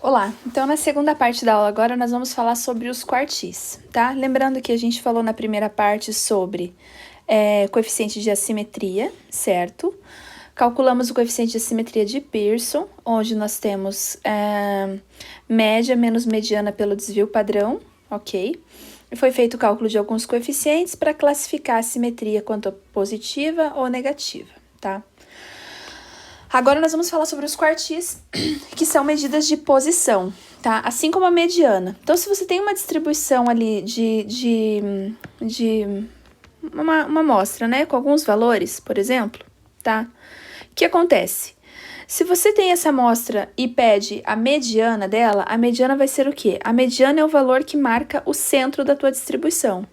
Olá, então na segunda parte da aula agora nós vamos falar sobre os quartis, tá? Lembrando que a gente falou na primeira parte sobre coeficiente de assimetria, certo? Calculamos o coeficiente de assimetria de Pearson, onde nós temos média menos mediana pelo desvio padrão, ok? E foi feito o cálculo de alguns coeficientes para classificar a assimetria quanto positiva ou negativa, tá? Agora nós vamos falar sobre os quartis, que são medidas de posição, tá? Assim como a mediana. Então, se você tem uma distribuição ali de uma amostra, né, com alguns valores, por exemplo, tá? O que acontece? Se você tem essa amostra e pede a mediana dela, a mediana vai ser o quê? A mediana é o valor que marca o centro da tua distribuição.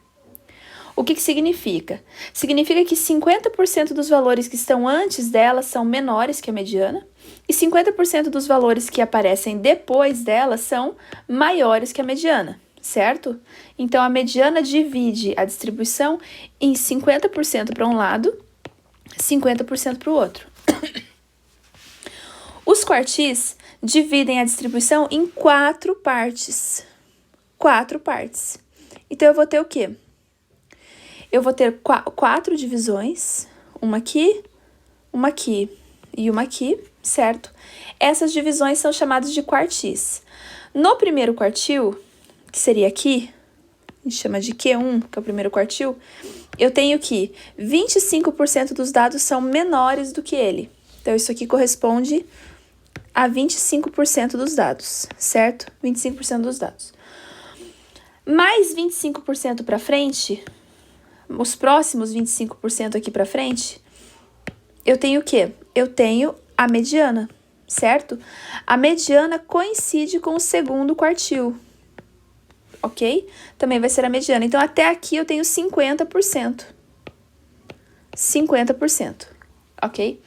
O que significa? Significa que 50% dos valores que estão antes dela são menores que a mediana e 50% dos valores que aparecem depois dela são maiores que a mediana, certo? Então, a mediana divide a distribuição em 50% para um lado, 50% para o outro. Os quartis dividem a distribuição em 4 partes. 4 partes. Então, eu vou ter o quê? Eu vou ter 4 divisões, uma aqui e uma aqui, certo? Essas divisões são chamadas de quartis. No primeiro quartil, que seria aqui, a gente chama de Q1, que é o primeiro quartil, eu tenho que 25% dos dados são menores do que ele. Então, isso aqui corresponde a 25% dos dados, certo? 25% dos dados. Mais 25% para frente, os próximos 25% aqui para frente, eu tenho o quê? Eu tenho a mediana, certo? A mediana coincide com o segundo quartil, ok? Também vai ser a mediana. Então, até aqui eu tenho 50%. 50%, ok?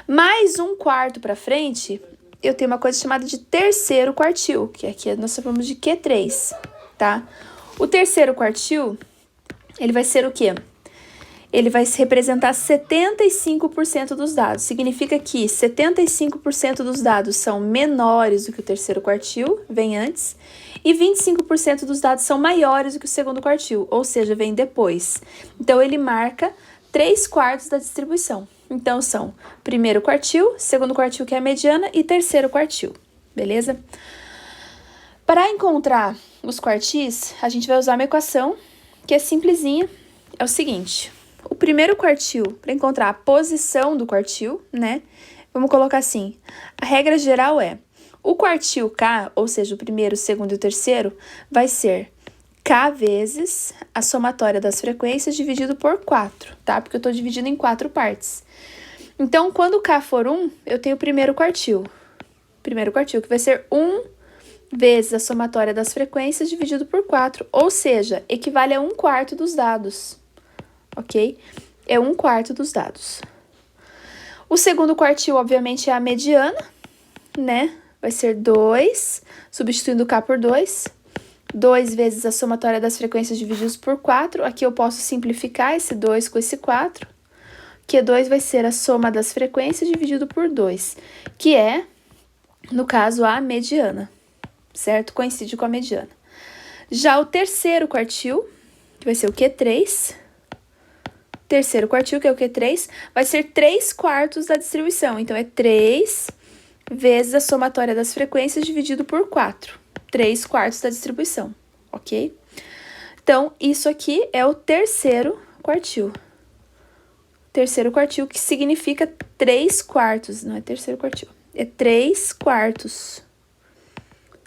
Mais um quarto para frente, eu tenho uma coisa chamada de terceiro quartil, que aqui nós chamamos de Q3, tá? O terceiro quartil, ele vai ser o quê? Ele vai representar 75% dos dados. Significa que 75% dos dados são menores do que o terceiro quartil, vem antes, e 25% dos dados são maiores do que o segundo quartil, ou seja, vem depois. Então, ele marca 3/4 da distribuição. Então, são primeiro quartil, segundo quartil, que é a mediana, e terceiro quartil, beleza? Para encontrar os quartis, a gente vai usar uma equação que é simplesinha, é o seguinte: o primeiro quartil, para encontrar a posição do quartil, né? Vamos colocar assim, a regra geral é, o quartil K, ou seja, o primeiro, o segundo e o terceiro, vai ser K vezes a somatória das frequências dividido por 4, tá? Porque eu estou dividindo em 4 partes. Então, quando K for 1, eu tenho o primeiro quartil. Primeiro quartil, que vai ser 1 vezes a somatória das frequências dividido por 4, ou seja, equivale a 1/4 dos dados, ok? É 1/4 dos dados. O segundo quartil, obviamente, é a mediana, né? Vai ser 2, substituindo K por 2. 2 vezes a somatória das frequências divididos por 4. Aqui eu posso simplificar esse 2 com esse 4. Q2 vai ser a soma das frequências dividido por 2, que é, no caso, a mediana, certo? Coincide com a mediana. Já o terceiro quartil, que vai ser o Q3, terceiro quartil, que é o Q3, vai ser 3/4 da distribuição. Então, é 3 vezes a somatória das frequências dividido por 4. 3/4 da distribuição, ok? Então, isso aqui é o terceiro quartil. Terceiro quartil, que significa 3/4, não é terceiro quartil, é 3/4.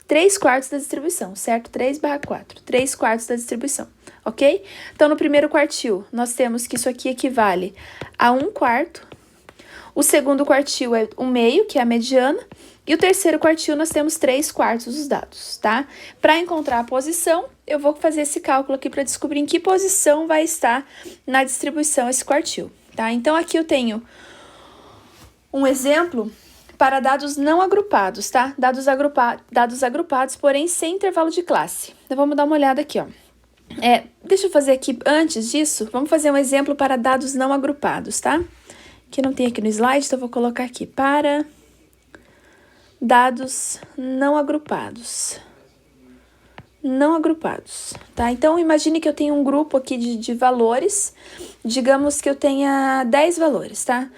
3/4 da distribuição, certo? 3/4, 3/4 da distribuição, ok? Então, no primeiro quartil, nós temos que isso aqui equivale a 1/4. O segundo quartil é 1/2, que é a mediana. E o terceiro quartil, nós temos 3/4 dos dados, tá? Para encontrar a posição, eu vou fazer esse cálculo aqui para descobrir em que posição vai estar na distribuição esse quartil, tá? Então, aqui eu tenho um exemplo para dados não agrupados, tá? Dados agrupados, porém sem intervalo de classe. Então, vamos dar uma olhada aqui, ó. Deixa eu fazer aqui, antes disso, vamos fazer um exemplo para dados não agrupados, tá? Que não tem aqui no slide, então eu vou colocar aqui, para dados não agrupados. Não agrupados, tá? Então, imagine que eu tenho um grupo aqui de valores, digamos que eu tenha 10 valores, tá?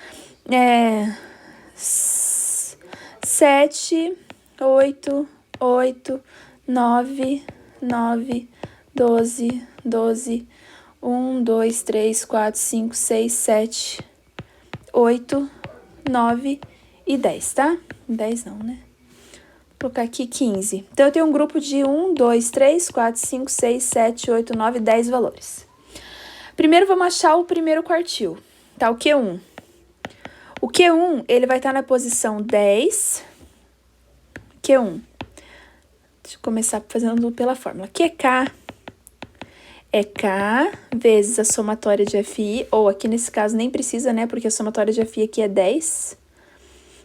7, 8, 8, 9, 9, 12, 12, 1, 2, 3, 4, 5, 6, 7, 8, 9 e 10, tá? 10 não, né? Vou colocar aqui 15. Então, eu tenho um grupo de 1, 2, 3, 4, 5, 6, 7, 8, 9, 10 valores. Primeiro, vamos achar o primeiro quartil, tá? O Q1. O Q1, ele vai estar na posição 10. Q1. Deixa eu começar fazendo pela fórmula. QK é K vezes a somatória de FI, ou aqui nesse caso nem precisa, né? Porque a somatória de FI aqui é 10.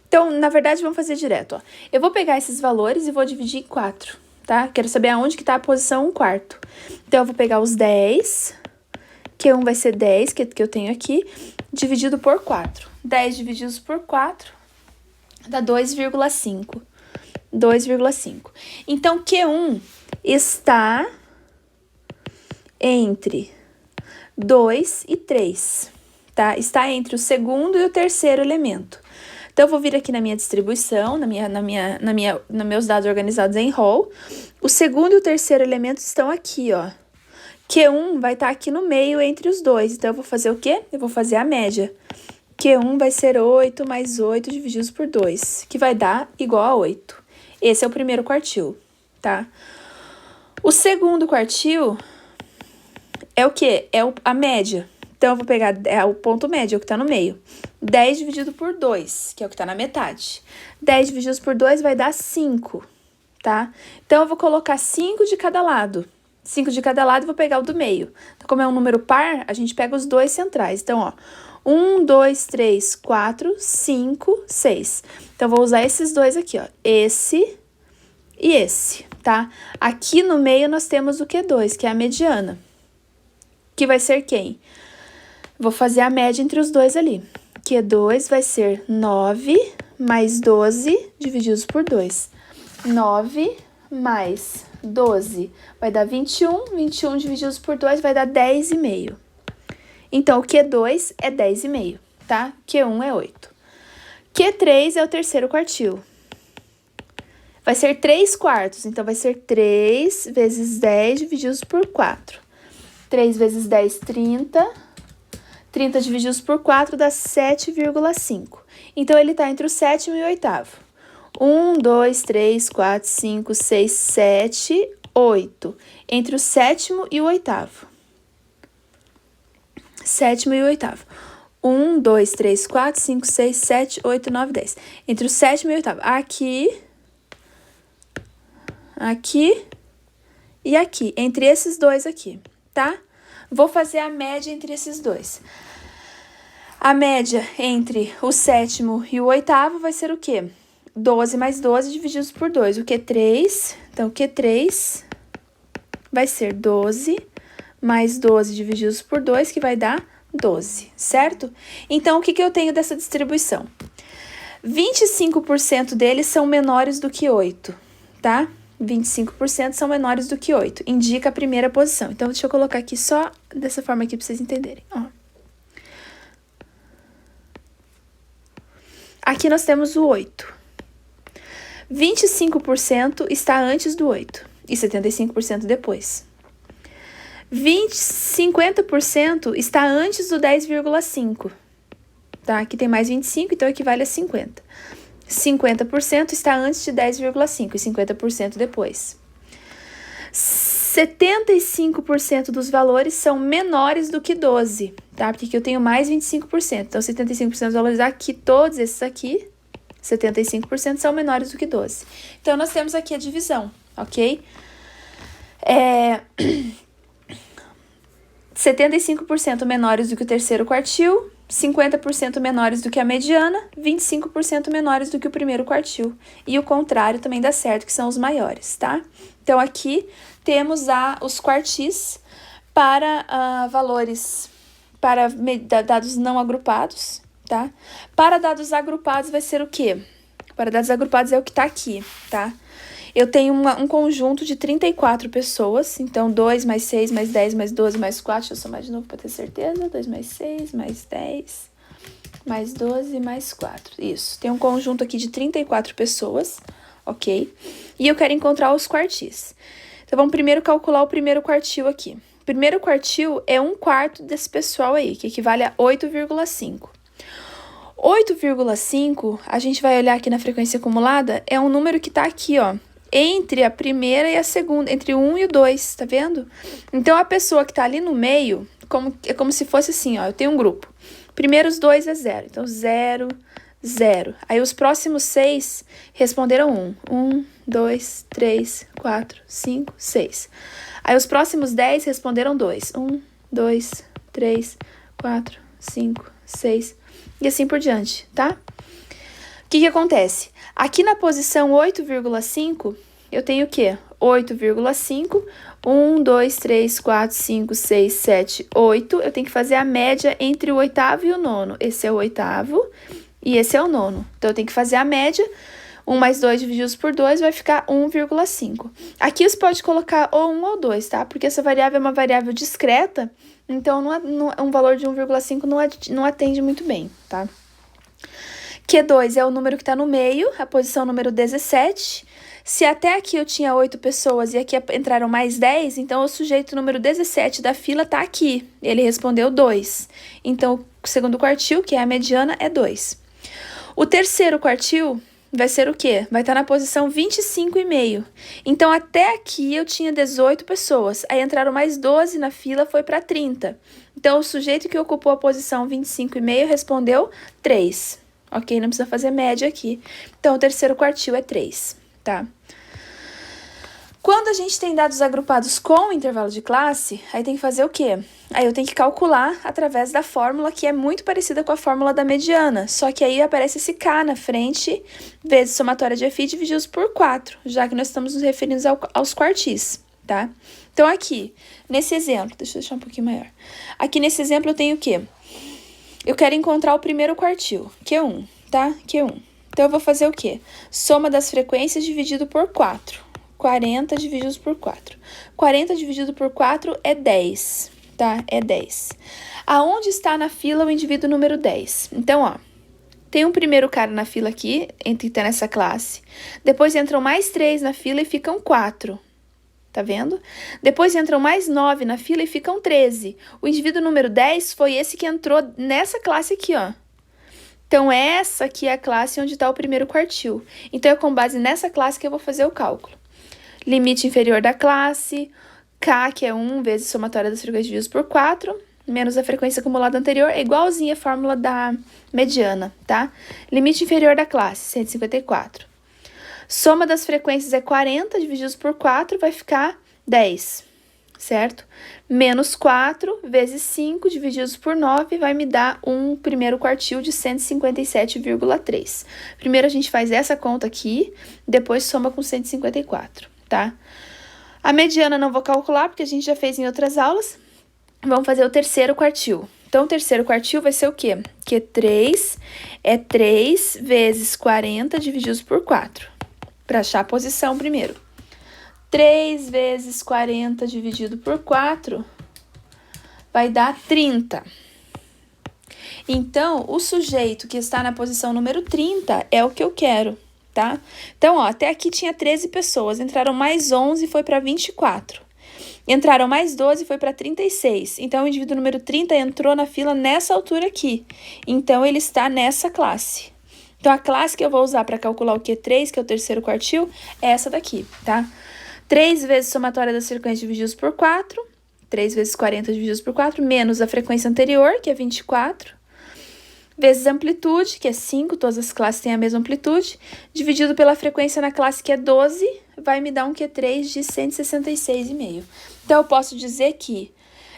Então, na verdade, vamos fazer direto, ó. Eu vou pegar esses valores e vou dividir em 4, tá? Quero saber aonde que tá a posição 1/4. Então, eu vou pegar os 10, Q1 vai ser 10, que eu tenho aqui, dividido por 4. 10 divididos por 4 dá 2,5. 2,5. Então, Q1 está entre 2 e 3, tá? Está entre o segundo e o terceiro elemento. Então, eu vou vir aqui na minha distribuição, nos meus dados organizados em row. O segundo e o terceiro elemento estão aqui, ó. Q1 vai estar aqui no meio entre os dois. Então, eu vou fazer o quê? Eu vou fazer a média. Q1 vai ser 8 mais 8 divididos por 2, que vai dar igual a 8. Esse é o primeiro quartil, tá? O segundo quartil é o quê? É a média. Então, eu vou pegar o ponto médio, é o que tá no meio. 10 dividido por 2, que é o que tá na metade. 10 divididos por 2 vai dar 5, tá? Então, eu vou colocar 5 de cada lado. 5 de cada lado e vou pegar o do meio. Então, como é um número par, a gente pega os dois centrais. Então, ó, 1, 2, 3, 4, 5, 6. Então, vou usar esses dois aqui, ó. Esse e esse, tá? Aqui no meio nós temos o Q2, que é a mediana. Que vai ser quem? Vou fazer a média entre os dois ali. Q2 vai ser 9 mais 12 divididos por 2. 9 mais 12 vai dar 21. 21 divididos por 2 vai dar 10,5. Então, o Q2 é 10,5, tá? Q1 é 8. Q3 é o terceiro quartil. Vai ser 3/4, então vai ser 3 vezes 10 divididos por 4. 3 vezes 10, 30. 30 divididos por 4 dá 7,5. Então, ele está entre o sétimo e o oitavo. 1, 2, 3, 4, 5, 6, 7, 8. Entre o sétimo e o oitavo. Sétimo e o oitavo. 1, 2, 3, 4, 5, 6, 7, 8, 9, 10. Entre o sétimo e o oitavo. Aqui. Aqui. E aqui. Entre esses dois aqui, tá? Vou fazer a média entre esses dois. A média entre o sétimo e o oitavo vai ser o quê? 12 mais 12 divididos por 2. O Q3, então, o Q3 vai ser 12 mais 12 divididos por 2, que vai dar 12, certo? Então, o que eu tenho dessa distribuição? 25% deles são menores do que 8, tá? 25% são menores do que 8. Indica a primeira posição. Então, deixa eu colocar aqui só dessa forma aqui para vocês entenderem. Ó. Aqui nós temos o 8. 25% está antes do 8 e 75% depois. 50% está antes do 10,5. Tá? Aqui tem mais 25, então equivale a 50. 50% está antes de 10,5 e 50% depois. 75% dos valores são menores do que 12, tá? Porque aqui eu tenho mais 25%. Então, 75% dos valores aqui, todos esses aqui, 75% são menores do que 12. Então, nós temos aqui a divisão, ok? 75% menores do que o terceiro quartil, 50% menores do que a mediana, 25% menores do que o primeiro quartil. E o contrário também dá certo, que são os maiores, tá? Então, aqui temos os quartis para valores, para dados não agrupados, tá? Para dados agrupados vai ser o quê? Paridade desagrupados é o que tá aqui, tá? Eu tenho um conjunto de 34 pessoas, então 2 mais 6 mais 10 mais 12 mais 4, deixa eu somar de novo para ter certeza, 2 mais 6 mais 10 mais 12 mais 4, isso. Tem um conjunto aqui de 34 pessoas, ok? E eu quero encontrar os quartis. Então, vamos primeiro calcular o primeiro quartil aqui. O primeiro quartil é 1/4 desse pessoal aí, que equivale a 8,5. 8,5, a gente vai olhar aqui na frequência acumulada, é um número que tá aqui, ó, entre a primeira e a segunda, entre o 1 e o 2, tá vendo? Então, a pessoa que tá ali no meio, é como se fosse assim, ó, eu tenho um grupo. Primeiros 2 é 0, então 0, 0. Aí, os próximos 6 responderam 1. 1, 2, 3, 4, 5, 6. Aí, os próximos 10 responderam 2. 1, 2, 3, 4, 5, 6, e assim por diante, tá? O que acontece? Aqui na posição 8,5, eu tenho o quê? 8,5, 1, 2, 3, 4, 5, 6, 7, 8. Eu tenho que fazer a média entre o oitavo e o nono. Esse é o oitavo e esse é o nono. Então, eu tenho que fazer a média. 1 mais 2 divididos por 2 vai ficar 1,5. Aqui você pode colocar ou 1 ou 2, tá? Porque essa variável é uma variável discreta, então um valor de 1,5 não atende muito bem, tá? Q2 é o número que está no meio, a posição número 17. Se até aqui eu tinha 8 pessoas e aqui entraram mais 10, então o sujeito número 17 da fila está aqui. Ele respondeu 2. Então, o segundo quartil, que é a mediana, é 2. O terceiro quartil vai ser o quê? Vai estar na posição 25,5. Então, até aqui eu tinha 18 pessoas. Aí entraram mais 12 na fila, foi para 30. Então, o sujeito que ocupou a posição 25,5 respondeu 3. Ok? Não precisa fazer média aqui. Então, o terceiro quartil é 3, tá? Quando a gente tem dados agrupados com intervalo de classe, aí tem que fazer o quê? Aí eu tenho que calcular através da fórmula que é muito parecida com a fórmula da mediana, só que aí aparece esse K na frente, vezes somatória de FI divididos por 4, já que nós estamos nos referindo aos quartis, tá? Então, aqui, nesse exemplo, deixa eu deixar um pouquinho maior. Aqui nesse exemplo eu tenho o quê? Eu quero encontrar o primeiro quartil, Q1, tá? Q1. Então, eu vou fazer o quê? Soma das frequências dividido por 4. 40 divididos por 4. 40 dividido por 4 é 10, tá? É 10. Aonde está na fila o indivíduo número 10? Então, ó, tem um primeiro cara na fila aqui, que tá nessa classe. Depois entram mais 3 na fila e ficam 4. Tá vendo? Depois entram mais 9 na fila e ficam 13. O indivíduo número 10 foi esse que entrou nessa classe aqui, ó. Então, essa aqui é a classe onde está o primeiro quartil. Então, é com base nessa classe que eu vou fazer o cálculo. Limite inferior da classe, K, que é 1 vezes somatória das frequências divididas por 4, menos a frequência acumulada anterior, é igualzinha a fórmula da mediana, tá? Limite inferior da classe, 154. Soma das frequências é 40 divididos por 4, vai ficar 10, certo? Menos 4 vezes 5 divididos por 9 vai me dar um primeiro quartil de 157,3. Primeiro a gente faz essa conta aqui, depois soma com 154. Tá? A mediana não vou calcular, porque a gente já fez em outras aulas. Vamos fazer o terceiro quartil. Então, o terceiro quartil vai ser o quê? Q3 é 3 vezes 40 divididos por 4. Para achar a posição primeiro. 3 vezes 40 dividido por 4 vai dar 30. Então, o sujeito que está na posição número 30 é o que eu quero. Tá? Então, ó, até aqui tinha 13 pessoas, entraram mais 11 e foi para 24. Entraram mais 12 e foi para 36. Então, o indivíduo número 30 entrou na fila nessa altura aqui. Então, ele está nessa classe. Então, a classe que eu vou usar para calcular o Q3, que é o terceiro quartil, é essa daqui, tá? 3 vezes somatória das frequências divididos por 4, 3 vezes 40 divididos por 4, menos a frequência anterior, que é 24, vezes a amplitude, que é 5, todas as classes têm a mesma amplitude, dividido pela frequência na classe, que é 12, vai me dar um Q3 de 166,5. Então, eu posso dizer que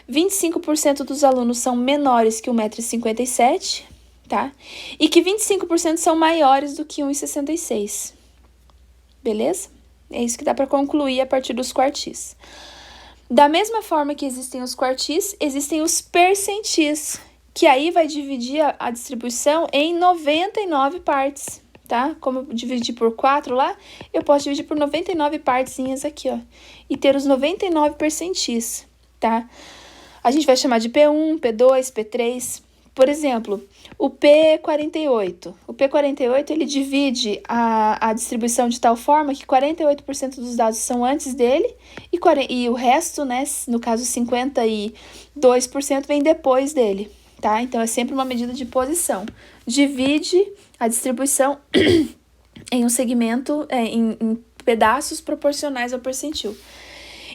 25% dos alunos são menores que 1,57 m, tá? E que 25% são maiores do que 1,66. Beleza? É isso que dá para concluir a partir dos quartis. Da mesma forma que existem os quartis, existem os percentis, que aí vai dividir a distribuição em 99 partes, tá? Como eu dividi por 4 lá, eu posso dividir por 99 partezinhas aqui, ó. E ter os 99 percentis, tá? A gente vai chamar de P1, P2, P3. Por exemplo, o P48. O P48, ele divide a distribuição de tal forma que 48% dos dados são antes dele e o resto, né, no caso 52%, vem depois dele, tá? Então, é sempre uma medida de posição. Divide a distribuição em um segmento, em pedaços proporcionais ao percentil.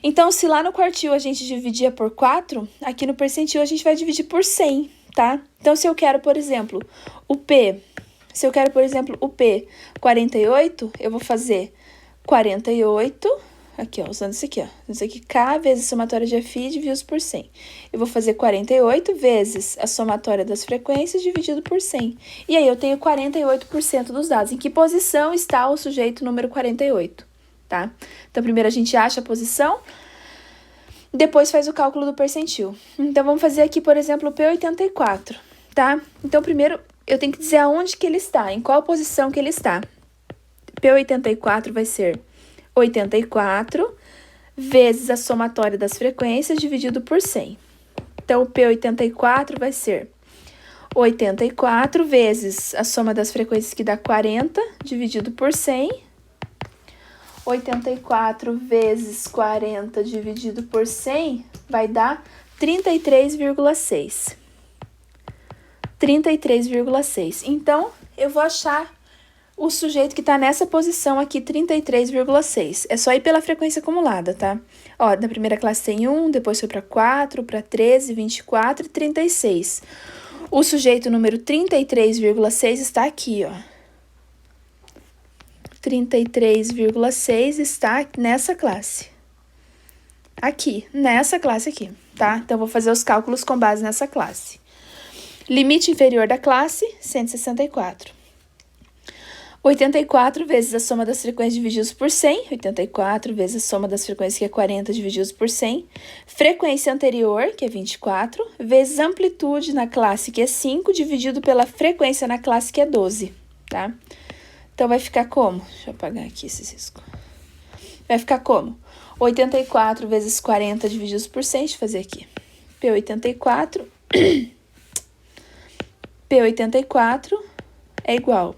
Então, se lá no quartil a gente dividia por 4, aqui no percentil a gente vai dividir por 100, tá? Então, se eu quero, por exemplo, o P48, eu vou fazer 48, aqui, ó, usando isso aqui, ó. Isso aqui, K vezes a somatória de FI dividido por 100. Eu vou fazer 48 vezes a somatória das frequências dividido por 100. E aí, eu tenho 48% dos dados. Em que posição está o sujeito número 48? Tá? Então, primeiro a gente acha a posição, depois faz o cálculo do percentil. Então, vamos fazer aqui, por exemplo, o P84, tá? Então, primeiro, eu tenho que dizer aonde que ele está, em qual posição que ele está. P84 vai ser 84 vezes a somatória das frequências dividido por 100. Então, o P84 vai ser 84 vezes a soma das frequências, que dá 40, dividido por 100. 84 vezes 40 dividido por 100 vai dar 33,6. 33,6. Então, eu vou achar o sujeito que está nessa posição aqui, 33,6. É só ir pela frequência acumulada, tá? Ó, na primeira classe tem 1, depois foi para 4, para 13, 24 e 36. O sujeito número 33,6 está aqui, ó. 33,6 está nessa classe. Aqui, nessa classe aqui, tá? Então, vou fazer os cálculos com base nessa classe. Limite inferior da classe, 164. 84 vezes a soma das frequências divididos por 100. 84 vezes a soma das frequências, que é 40, divididos por 100. Frequência anterior, que é 24, vezes amplitude na classe, que é 5, dividido pela frequência na classe, que é 12, tá? Então, vai ficar como? Deixa eu apagar aqui esse risco. Vai ficar como? 84 vezes 40 divididos por 100, deixa eu fazer aqui. P84 é igual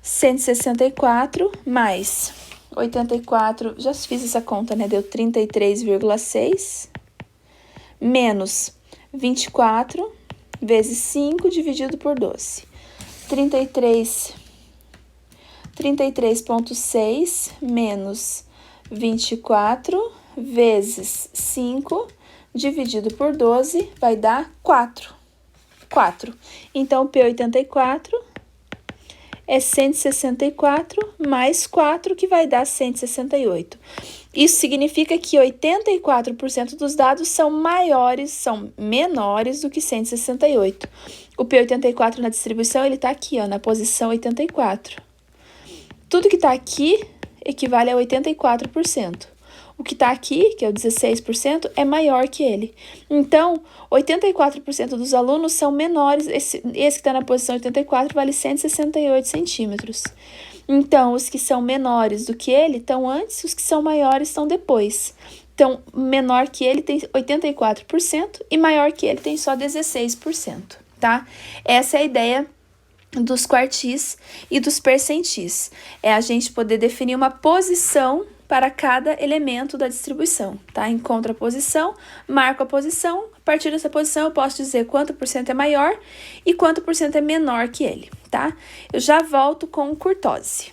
164 mais 84, já fiz essa conta, né? Deu 33,6 menos 24 vezes 5 dividido por 12. 33,6 menos 24 vezes 5 dividido por 12 vai dar 4. Então, o P84 é 164 mais 4, que vai dar 168. Isso significa que 84% dos dados são menores do que 168. O P84 na distribuição, ele tá aqui, ó, na posição 84. Tudo que tá aqui equivale a 84%. O que tá aqui, que é o 16%, é maior que ele. Então, 84% dos alunos são menores. Esse que está na posição 84 vale 168 centímetros. Então, os que são menores do que ele estão antes, os que são maiores estão depois. Então, menor que ele tem 84% e maior que ele tem só 16%, tá? Essa é a ideia dos quartis e dos percentis. É a gente poder definir uma posição para cada elemento da distribuição, tá? Encontro a posição, marco a posição, a partir dessa posição eu posso dizer quanto por cento é maior e quanto por cento é menor que ele, tá? Eu já volto com o curtose.